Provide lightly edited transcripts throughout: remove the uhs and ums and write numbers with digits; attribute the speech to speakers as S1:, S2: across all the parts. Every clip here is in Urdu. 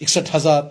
S1: 61,000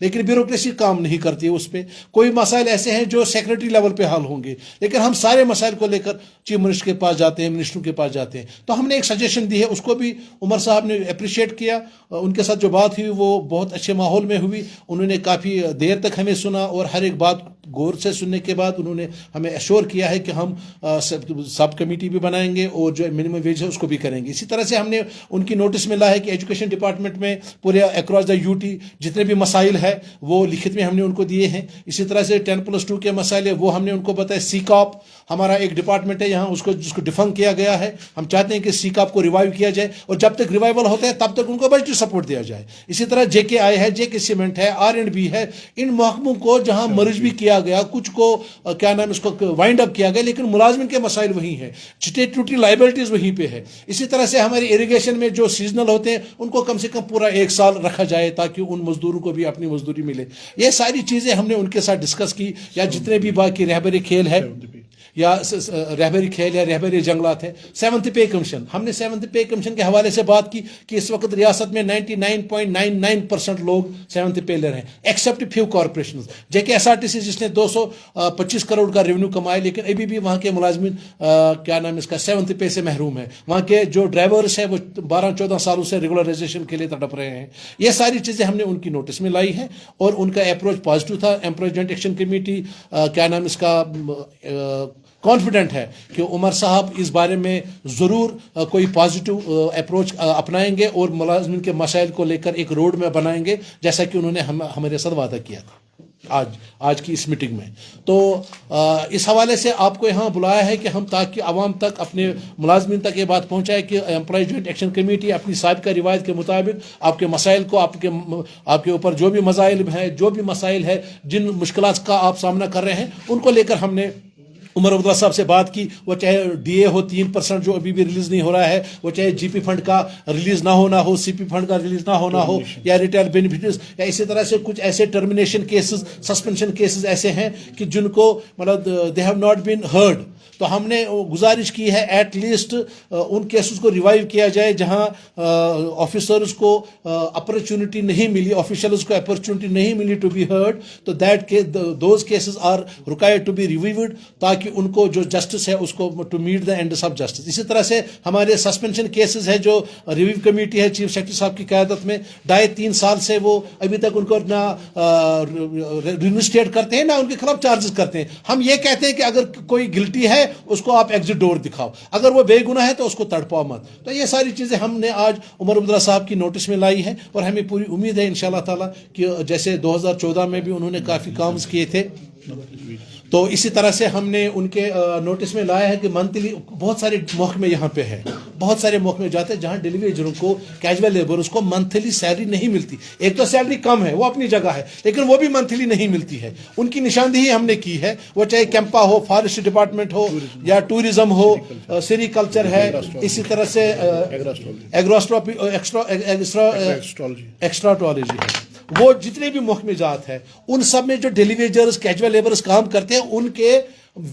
S1: لیکن بیوروکریسی کام نہیں کرتی ہے اس پہ. کوئی مسائل ایسے ہیں جو سیکرٹری لیول پہ حل ہوں گے, لیکن ہم سارے مسائل کو لے کر چیف منسٹر کے پاس جاتے ہیں, منسٹروں کے پاس جاتے ہیں. تو ہم نے ایک سجیشن دی ہے, اس کو بھی عمر صاحب نے اپریشیٹ کیا. ان کے ساتھ جو بات ہوئی وہ بہت اچھے ماحول میں ہوئی. انہوں نے کافی دیر تک ہمیں سنا, اور ہر ایک بات غور سے سننے کے بعد انہوں نے ہمیں ایشور کیا ہے کہ ہم سب کمیٹی بھی بنائیں گے اور جو منیمم ویج ہے اس کو بھی کریں گے. اسی طرح سے ہم نے ان کی نوٹس میں لایا ہے کہ ایجوکیشن ڈپارٹمنٹ میں پورے اکراس دا یوٹی جتنے بھی مسائل ہے وہ لکھت میں ہم نے ان کو دیے ہیں. اسی طرح سے 10+2 کے مسائل ہے وہ ہم نے ان کو بتایا. سی کاپ ہمارا ایک ڈپارٹمنٹ ہے یہاں, جس کو ڈیفنک کیا گیا ہے. ہم چاہتے ہیں کہ سی کاپ کو ریوائیو کیا جائے, اور جب تک ریوائیول ہوتا ہے تب تک ان کو بجٹری سپورٹ دیا جائے. اسی طرح جے کے آئی ہے, جے کے سیمنٹ ہے, R&B ہے, ان محکموں کو جہاں مرج بھی کیا گیا, کچھ کو کیا نام اس کو وائنڈ اپ کیا گیا, لیکن ملازمین کے مسائل وہی ہیں, اسٹیٹوٹری لائبلٹیز وہیں پہ ہے. اسی طرح سے ہماری اریگیشن میں جو سیزنل ہوتے ہیں ان کو کم سے کم پورا 1 سال رکھا جائے تاکہ ان مزدوروں کو بھی اپنی مزدوری ملے. یہ ساری چیزیں ہم نے ان کے ساتھ ڈسکس کی. یا جتنے بھی باقی رہبری کھیل ہے یا رہبری کھیل یا رہبری جنگلات ہے, 7th پے کمیشن, ہم نے 7th پے کمیشن کے حوالے سے بات کی کہ اس وقت ریاست میں 99.99% لوگ 7th پے لے رہے ہیں, ایکسیپٹ فیو کارپوریشنز. جے کے SRTC جس نے 225 کروڑ کا ریونیو کمایا, لیکن ابھی بھی وہاں کے ملازمین کیا نام اس کا 7th پے سے محروم ہے. وہاں کے جو ڈرائیورس ہیں وہ 12-14 سالوں سے ریگولرائزیشن کے لیے تڑپ رہے ہیں. یہ ساری چیزیں ہم نے ان کی نوٹس میں لائی ہیں, اور ان کا اپروچ پازیٹیو تھا. امپلائی جوائنٹ ایکشن کمیٹی کیا نام اس کا کانفیڈنٹ ہے کہ عمر صاحب اس بارے میں ضرور کوئی پازیٹیو اپروچ اپنائیں گے اور ملازمین کے مسائل کو لے کر ایک روڈ میں بنائیں گے, جیسا کہ انہوں نے ہمارے ساتھ وعدہ کیا تھا آج کی اس میٹنگ میں. تو اس حوالے سے آپ کو یہاں بلایا ہے کہ ہم تاکہ عوام تک, اپنے ملازمین تک یہ بات پہنچائے کہ امپلائی جوائنٹ ایکشن کمیٹی اپنی سابقہ روایت کے مطابق آپ کے مسائل کو, آپ کے اوپر جو بھی مظالم ہیں, جو بھی مسائل ہے, جن مشکلات کا آپ سامنا کر رہے ہیں, ان کو لے کر ہم نے عمر عبداللہ صاحب سے بات کی. وہ چاہے ڈی اے ہو 3% جو ابھی بھی ریلیز نہیں ہو رہا ہے, وہ چاہے جی پی فنڈ کا ریلیز نہ ہونا ہو, سی پی فنڈ کا ریلیز نہ ہونا ہو, یا ریٹائر بینیفٹس, یا اسی طرح سے کچھ ایسے ٹرمینیشن کیسز, سسپینشن کیسز ایسے ہیں کہ جن کو مطلب they have not been heard. تو ہم نے گزارش کی ہے ایٹ لیسٹ ان کیسز کو ریوائیو کیا جائے جہاں آفیسرز کو اپرچونٹی نہیں ملی, آفیشلز کو اپرچونٹی نہیں ملی ٹو بی ہرڈ. تو those cases are required to be reviewed, تاکہ ان کو جو جسٹس ہے اس کو to meet the ends of justice. اسی طرح سے ہمارے سسپینشن کیسز ہے جو ریویو کمیٹی ہے چیف سیکرٹری صاحب کی قیادت میں, 2.5-3 سال سے وہ ابھی تک ان کو نہ رینوسٹیٹ کرتے ہیں نہ ان کے خلاف چارجز کرتے ہیں. ہم یہ کہتے ہیں کہ اگر کوئی گلٹی ہے اس کو آپ ایگزٹ ڈور دکھاؤ, اگر وہ بے گناہ ہے تو اس کو تڑپاؤ مت. تو یہ ساری چیزیں ہم نے آج عمر عبداللہ صاحب کی نوٹس میں لائی ہیں, اور ہمیں پوری امید ہے انشاءاللہ تعالیٰ کہ جیسے 2014 میں بھی انہوں نے کافی کامز کیے تھے, تو اسی طرح سے ہم نے ان کے نوٹس میں لایا ہے کہ منتھلی بہت سارے محکمے یہاں پہ ہے, بہت سارے محکمے جاتے ہیں جہاں ڈیلیوری ایجنٹوں کو, کیجول لیبرز کو منتھلی سیلری نہیں ملتی. ایک تو سیلری کم ہے وہ اپنی جگہ ہے, لیکن وہ بھی منتھلی نہیں ملتی ہے. ان کی نشاندہی ہم نے کی ہے, وہ چاہے کیمپا ہو, فارسٹ ڈپارٹمنٹ ہو, یا ٹوریزم ہو, سیری کلچر ہے, اسی طرح سے ایکسٹراٹالوجی ہے, وہ جتنے بھی محکمے جات ہیں ان سب میں جو ڈیلیویجرز, کیجول لیبرز کام کرتے ہیں, ان کے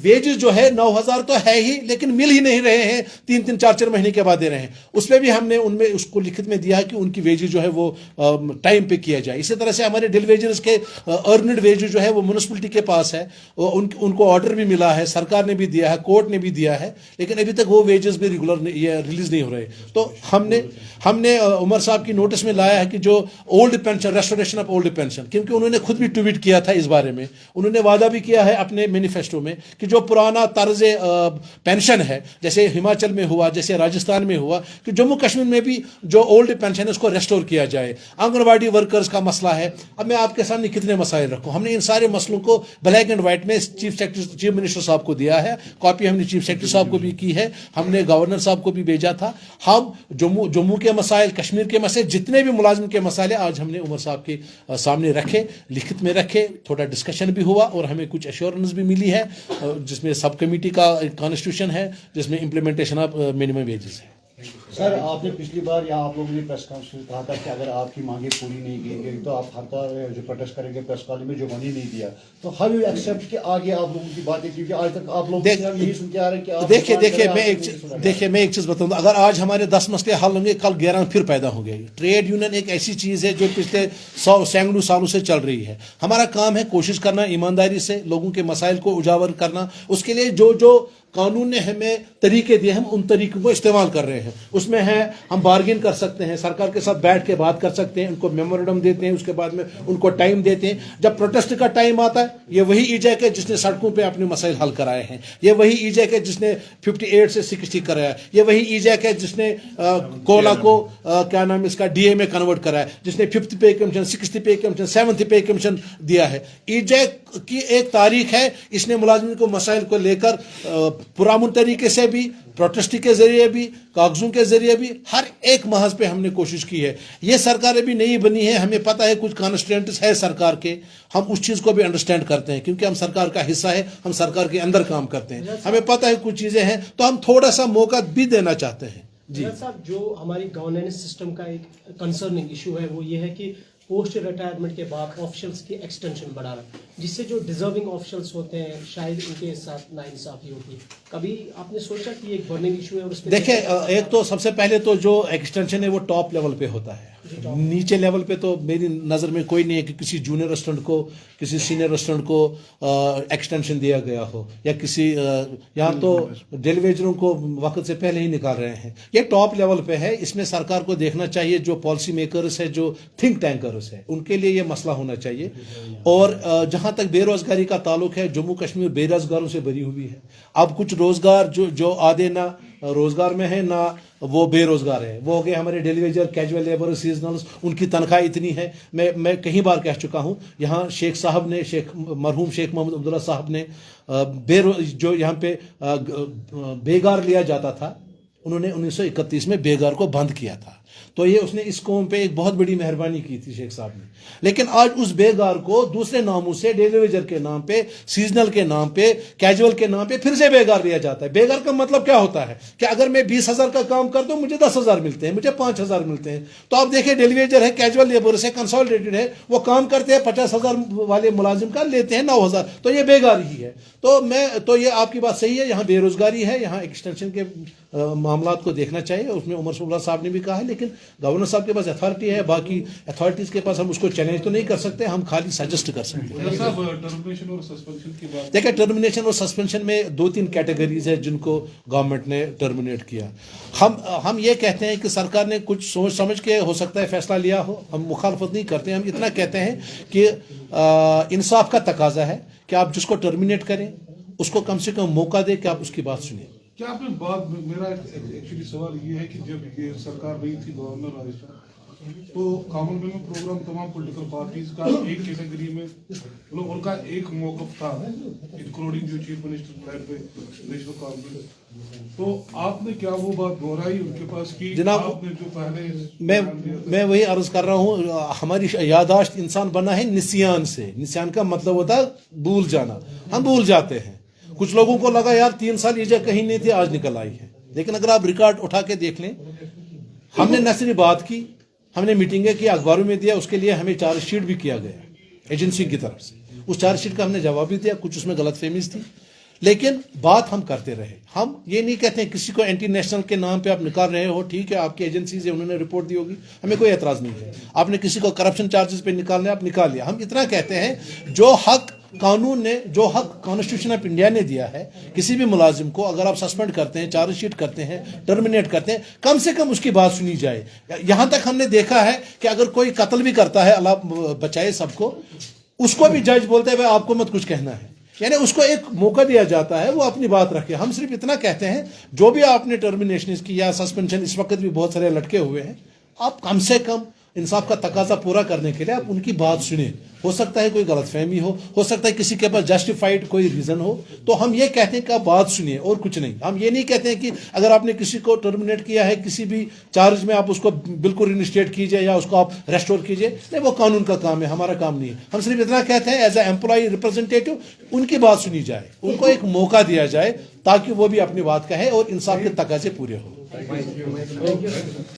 S1: ویجز جو ہے 9,000 تو ہے ہی, لیکن مل ہی نہیں رہے ہیں, 3-3 4-4 مہینے کے بعد دے رہے ہیں. اس پہ بھی ہم نے ان میں اس کو لکھت میں دیا ہے کہ ان کی ویجز جو ہے وہ ٹائم پہ کیا جائے. اسی طرح سے ہمارے ڈیلیویجرز کے ارنڈ ویجز جو ہے وہ میونسپلٹی کے پاس ہے, ان کو آرڈر بھی ملا ہے, سرکار نے بھی دیا ہے, کورٹ نے بھی دیا ہے, لیکن ابھی تک وہ ویجز بھی ریلیز نہیں ہو رہے. تو ہم نے عمر صاحب کی نوٹس میں لایا ہے کہ جو old pension, restoration of old pension, کیونکہ انہوں نے خود بھی ٹویٹ کیا تھا اس بارے میں, انہوں نے وعدہ بھی کیا ہے اپنے مینیفیسٹو میں کہ جو پرانا طرز پینشن ہے, جیسے ہماچل میں ہوا, جیسے راجستھان میں ہوا, کہ جموں کشمیر میں بھی جو اولڈ پینشن ہے اس کو ریسٹور کیا جائے. آنگن واڑی ورکرز کا مسئلہ ہے. اب میں آپ کے سامنے کتنے مسائل رکھوں, ہم نے ان سارے مسئلوں کو بلیک اینڈ وائٹ میں چیف منسٹر صاحب کو دیا ہے, کاپی ہم نے چیف سیکرٹری صاحب کو بھی کی ہے, ہم نے گورنر صاحب کو بھی بھیجا تھا. ہم جموں کے مسائل, کشمیر کے مسائل, جتنے بھی ملازم کے مسائل ہیں آج ہم نے عمر صاحب کے سامنے رکھے, لکھت میں رکھے, تھوڑا ڈسکشن بھی ہوا, اور ہمیں کچھ ایشورنس بھی ملی ہے, جس میں سب کمیٹی کا کانسٹیٹیوشن ہے, جس میں امپلیمنٹیشن آف منیمم ویجز ہے.
S2: سر آپ نے پچھلی بار یہاں آپ لوگوں نے پریس کانفرنس میں کہا تھا کہ اگر آپ کی مانگیں پوری نہیں کی گئی تو آپ ہڑتال جو پروٹیسٹ کریں گے پریس کالج میں جو منی نہیں دیا تو ہاؤ یو ایکسیپٹ کہ آگے آپ لوگوں کی باتیں کیونکہ آج تک آپ لوگ یہی سن کے آ رہے ہیں کہ آپ
S1: دیکھیے میں ایک چیز بتاؤں گا. اگر آج ہمارے 10 مسئلے حل ہوں گے کل 11 پھر پیدا ہوں گے. ٹریڈ یونین ایک ایسی چیز ہے جو پچھلے سینکڑوں سالوں سے چل رہی ہے. ہمارا کام ہے کوشش کرنا ایمانداری سے لوگوں کے مسائل کو اجاگر کرنا. اس کے لیے جو قانون نے ہمیں طریقے دیے ہم ان طریقوں کو استعمال کر رہے ہیں. اس میں ہے ہم بارگین کر سکتے ہیں, سرکار کے ساتھ بیٹھ کے بات کر سکتے ہیں, ان کو میمورنڈم دیتے ہیں, اس کے بعد میں ان کو ٹائم دیتے ہیں. جب پروٹیسٹ کا ٹائم آتا ہے یہ وہی ایجیک ہے جس نے سڑکوں پہ اپنے مسائل حل کرائے ہیں. یہ وہی ایجیک ہے جس نے 58 سے 60 کرایا. یہ وہی ایجیک ہے جس نے کولا کو کیا نام اس کا ڈی اے میں کنورٹ کرایا, جس نے 5th پے کمیشن 6th پے کمیشن 7th پے کمیشن دیا ہے. ایجیک کی ایک تاریخ ہے. اس نے ملازمین کو مسائل کو لے کر پرامن طریقے سے بھی, پروٹیسٹ کے ذریعے بھی, کاغذوں کے ذریعے بھی, ہر ایک محاذ پہ ہم نے کوشش کی ہے. یہ سرکار ابھی نہیں بنی ہے, ہمیں پتہ ہے کچھ کانسٹینٹس ہے سرکار کے, ہم اس چیز کو بھی انڈرسٹینڈ کرتے ہیں کیونکہ ہم سرکار کا حصہ ہے, ہم سرکار کے اندر کام کرتے ہیں, ہمیں پتہ ہے کچھ چیزیں ہیں تو ہم تھوڑا سا موقع بھی دینا چاہتے ہیں. جی
S3: صاحب, جو ہماری گورننس سسٹم کا ایک کنسرننگ ایشو ہے وہ یہ ہے کہ پوسٹ ریٹائرمنٹ کے بعد آفیشلس کی ایکسٹینشن بڑھانا, جس سے جو ڈیزرونگ آفیشلس ہوتے ہیں شاید ان کے ساتھ ناانصافی ہوتی ہے. کبھی آپ نے سوچا کہ یہ ایک برننگ ایشو ہے؟ اور اس
S1: دیکھیں ایک تو سب سے پہلے تو جو ایکسٹینشن ہے وہ ٹاپ لیول پہ ہوتا ہے. نیچے لیول پہ تو میری نظر میں کوئی نہیں ہے کہ کسی جونیئر اسسٹنٹ کو کسی سینئر اسسٹنٹ کو ایکسٹینشن دیا گیا ہو, یا کسی یہاں تو ڈیلیویجروں کو وقت سے پہلے ہی نکال رہے ہیں. یہ ٹاپ لیول پہ ہے. اس میں سرکار کو دیکھنا چاہیے, جو پالیسی میکرز ہے, جو تھنک ٹینکرز ہے, ان کے لیے یہ مسئلہ ہونا چاہیے. اور جہاں تک بے روزگاری کا تعلق ہے, جموں کشمیر بے روزگاروں سے بھری ہوئی ہے. اب کچھ روزگار جو آدھے نہ روزگار میں ہے نہ وہ بے روزگار ہے, وہ ہو گئے ہمارے ڈیلیویجر, کیجول لیبر, سیزنلز. ان کی تنخواہ اتنی ہے, میں کئی بار کہہ چکا ہوں, یہاں شیخ صاحب نے, مرحوم شیخ محمد عبداللہ صاحب نے جو یہاں پہ بیگار لیا جاتا تھا, انہوں نے 1931 میں بیگار کو بند کیا تھا. تو یہ اس نے اس قوم پہ ایک بہت بڑی مہربانی کی تھی شیخ صاحب نے. لیکن آج اس بیگار کو دوسرے ناموں سے, ڈیلیویجر کے نام پہ, سیزنل کے نام پہ, کیجول کے نام پہ پھر سے بیگار لیا جاتا ہے. بیگار کا مطلب کیا ہوتا ہے کہ اگر میں 20,000 کا کام کرتا ہوں مجھے 10,000 ملتے ہیں, مجھے 5,000 ملتے ہیں. تو آپ دیکھیں ڈیلیویجر ہے, کیجول لیبر ہے, کنسالیڈیٹڈ ہے, وہ کام کرتے ہیں 50,000 والے ملازم کا لیتے ہیں 9,000, تو یہ بیگار ہی ہے. تو یہ آپ کی بات صحیح ہے, یہاں بے روزگاری ہے, یہاں ایکسٹینشن کے معاملات کو دیکھنا چاہیے. اس میں عمر صبح صاحب نے بھی کہا ہے, لیکن گورنر صاحب کے پاس اتھارٹی ہے, باقی اتھارٹیز کے پاس ہم اس کو چیلنج تو نہیں کر سکتے, ہم خالی سجیسٹ کر سکتے ہیں. دیکھیں ٹرمینیشن اور سسپینشن میں 2-3 کیٹیگریز ہیں جن کو گورنمنٹ نے ٹرمینیٹ کیا. ہم یہ کہتے ہیں کہ سرکار نے کچھ سوچ سمجھ کے ہو سکتا ہے فیصلہ لیا ہو, ہم مخالفت نہیں کرتے ہیں. ہم اتنا کہتے ہیں کہ انصاف کا تقاضا ہے کہ آپ جس کو ٹرمینیٹ کریں اس کو کم سے کم موقع دیں کہ آپ اس کی بات سنیں.
S4: کیا آپ نے بات, میرا ایکچولی سوال یہ ہے کہ جب یہ سرکار رہی تھی گورنر راجستھان, تو کامن مین میں پروگرام تمام پولیٹیکل پارٹیز کا ایک کیٹیگری میں ان کا ایک موقف تھا, انکلوڈنگ جو چیف منسٹر پہ نیشنل کانفرنس. تو آپ نے کیا وہ بات دہرائی ان کے پاس کی؟
S1: جناب
S4: آپ نے جو پہلے
S1: میں وہی عرض کر رہا ہوں, ہماری یادداشت انسان بنا ہے نسیان سے. نسیان کا مطلب ہوتا ہے بھول جانا, ہم بھول جاتے ہیں. کچھ لوگوں کو لگا یار 3 سال یہ جگہ کہیں نہیں تھی, آج نکل آئی ہے. لیکن اگر آپ ریکارڈ اٹھا کے دیکھ لیں, ہم نے نہ صرف بات کی, ہم نے میٹنگیں کی, اخباروں میں دیا, اس کے لیے ہمیں چارج شیٹ بھی کیا گیا ایجنسی کی طرف سے. اس چارج شیٹ کا ہم نے جواب بھی دیا, کچھ اس میں غلط فہمیز تھی, لیکن بات ہم کرتے رہے. ہم یہ نہیں کہتے ہیں کسی کو اینٹی نیشنل کے نام پہ آپ نکال رہے ہو, ٹھیک ہے آپ کی ایجنسیز ہیں, انہوں نے رپورٹ دی ہوگی, ہمیں کوئی اعتراض نہیں ہے. آپ نے کسی کو کرپشن چارجز پہ نکالنا ہے, آپ نکال لیا. ہم اتنا کہتے ہیں جو حق قانون نے, جو حق کانسٹیٹیوشن آف انڈیا نے دیا ہے, کسی بھی ملازم کو اگر آپ سسپینڈ کرتے ہیں, چارج شیٹ کرتے ہیں, ٹرمینیٹ کرتے ہیں, کم سے کم اس کی بات سنی جائے. یہاں تک ہم نے دیکھا ہے کہ اگر کوئی قتل بھی کرتا ہے, اللہ بچائے سب کو, اس کو بھی جج بولتے ہیں آپ کو مت کچھ کہنا ہے. یعنی اس کو ایک موقع دیا جاتا ہے وہ اپنی بات رکھے. ہم صرف اتنا کہتے ہیں جو بھی آپ نے ٹرمینیشن کی یا سسپینشن, اس وقت بھی بہت سارے لٹکے ہوئے ہیں, آپ کم سے کم انصاف کا تقاضا پورا کرنے کے لیے آپ ان کی بات سنیں. ہو سکتا ہے کوئی غلط فہمی ہو سکتا ہے کسی کے پاس جسٹیفائڈ کوئی ریزن ہو, تو ہم یہ کہتے ہیں کہ آپ بات سنیے اور کچھ نہیں. ہم یہ نہیں کہتے ہیں کہ اگر آپ نے کسی کو ٹرمینیٹ کیا ہے کسی بھی چارج میں, آپ اس کو بالکل رینسٹیٹ کیجئے یا اس کو آپ ریسٹور کیجئے. نہیں, وہ قانون کا کام ہے, ہمارا کام نہیں ہے. ہم صرف اتنا کہتے ہیں ایز اے امپلائی ریپرزینٹیٹو ان کی بات سنی جائے, ان کو ایک موقع دیا جائے تاکہ وہ بھی اپنی بات کہے اور انصاف کے تقاضے پورے ہوں.
S2: Thank you.